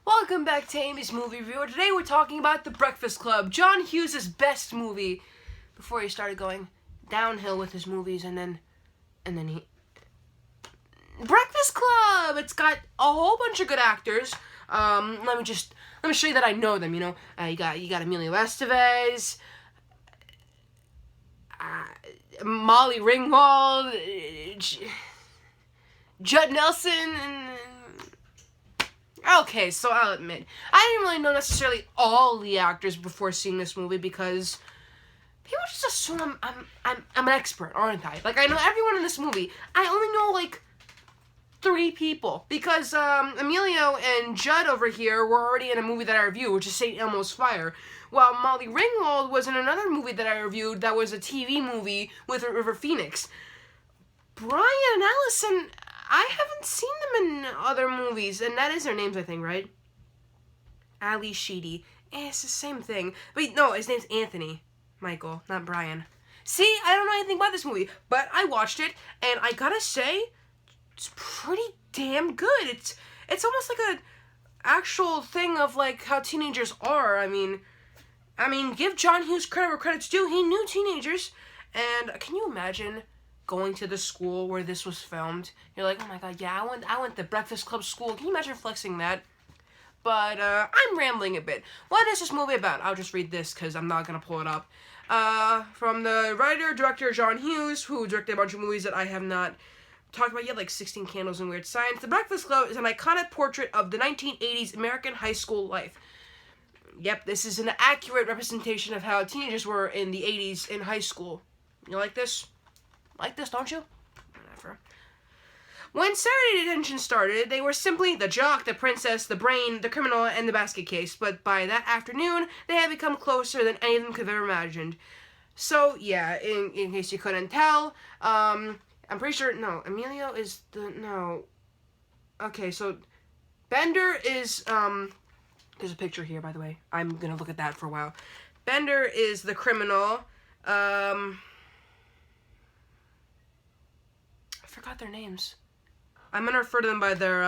Welcome back to Amy's Movie Review. Today we're talking about The Breakfast Club, John Hughes' best movie, before he started going downhill with his movies, and then he... Breakfast Club! It's got a whole bunch of good actors. Let me show you that I know them, you know. You got Emilio Estevez, Molly Ringwald, Judd Nelson, and... Okay, so I'll admit, I didn't really know necessarily all the actors before seeing this movie because people just assume I'm an expert, aren't I? Like, I know everyone in this movie. I only know, like, 3 people because Emilio and Judd over here were already in a movie that I reviewed, which is St. Elmo's Fire, while Molly Ringwald was in another movie that I reviewed that was a TV movie with River Phoenix. Brian and Allison, I haven't seen them in other movies, and that is their names, I think, right? Ali Sheedy. It's the same thing. Wait, no, his name's Anthony Michael, not Brian. See, I don't know anything about this movie, but I watched it, and I gotta say, it's pretty damn good. It's almost like a actual thing of, like, how teenagers are. I mean, give John Hughes credit where credit's due. He knew teenagers, and can you imagine going to the school where this was filmed? You're like, oh my god, yeah, I went to Breakfast Club school. Can you imagine flexing that? But I'm rambling a bit. What is this movie about? I'll just read this because I'm not gonna pull it up. From the writer-director John Hughes, who directed a bunch of movies that I have not talked about yet, like 16 Candles and Weird Science. The Breakfast Club is an iconic portrait of the 1980s American high school life. Yep, this is an accurate representation of how teenagers were in the 80s in high school. You like this? Like this, don't you? Whatever. When Saturday Detention started, they were simply the jock, the princess, the brain, the criminal, and the basket case. But by that afternoon, they had become closer than any of them could have ever imagined. So, yeah, in case you couldn't tell, I'm pretty sure, no, Emilio is the, no. Okay, so, Bender is, there's a picture here, by the way. I'm gonna look at that for a while. Bender is the criminal, I forgot their names. I'm gonna refer to them by their,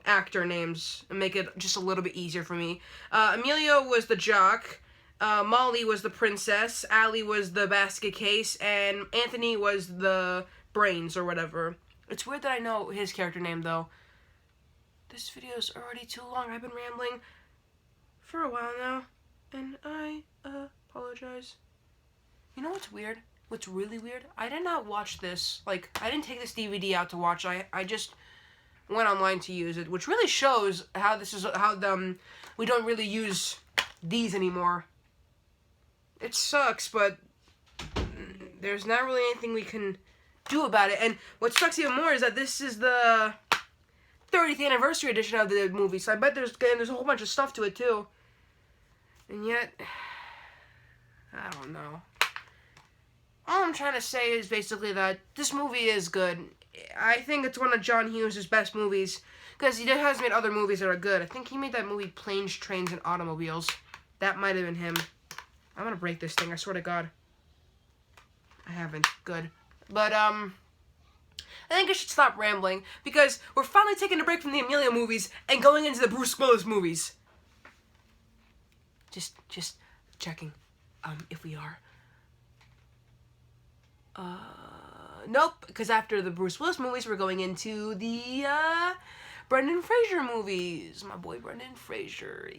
actor names and make it just a little bit easier for me. Emilio was the jock, Molly was the princess, Allie was the basket case, and Anthony was the brains or whatever. It's weird that I know his character name, though. This video is already too long. I've been rambling for a while now, and I apologize. You know what's weird? What's really weird? I did not watch this. Like, I didn't take this DVD out to watch. I just went online to use it, which really shows how we don't really use these anymore. It sucks, but there's not really anything we can do about it. And what sucks even more is that this is the 30th anniversary edition of the movie, so I bet there's a whole bunch of stuff to it too. And yet, I don't know. All I'm trying to say is basically that this movie is good. I think it's one of John Hughes' best movies, because he has made other movies that are good. I think he made that movie Planes, Trains, and Automobiles. That might have been him. I'm gonna break this thing, I swear to God. I haven't. Good. But, I think I should stop rambling, because we're finally taking a break from the Emilio movies and going into the Bruce Willis movies. Just checking, if we are. Nope, because after the Bruce Willis movies, we're going into the, Brendan Fraser movies. My boy Brendan Fraser.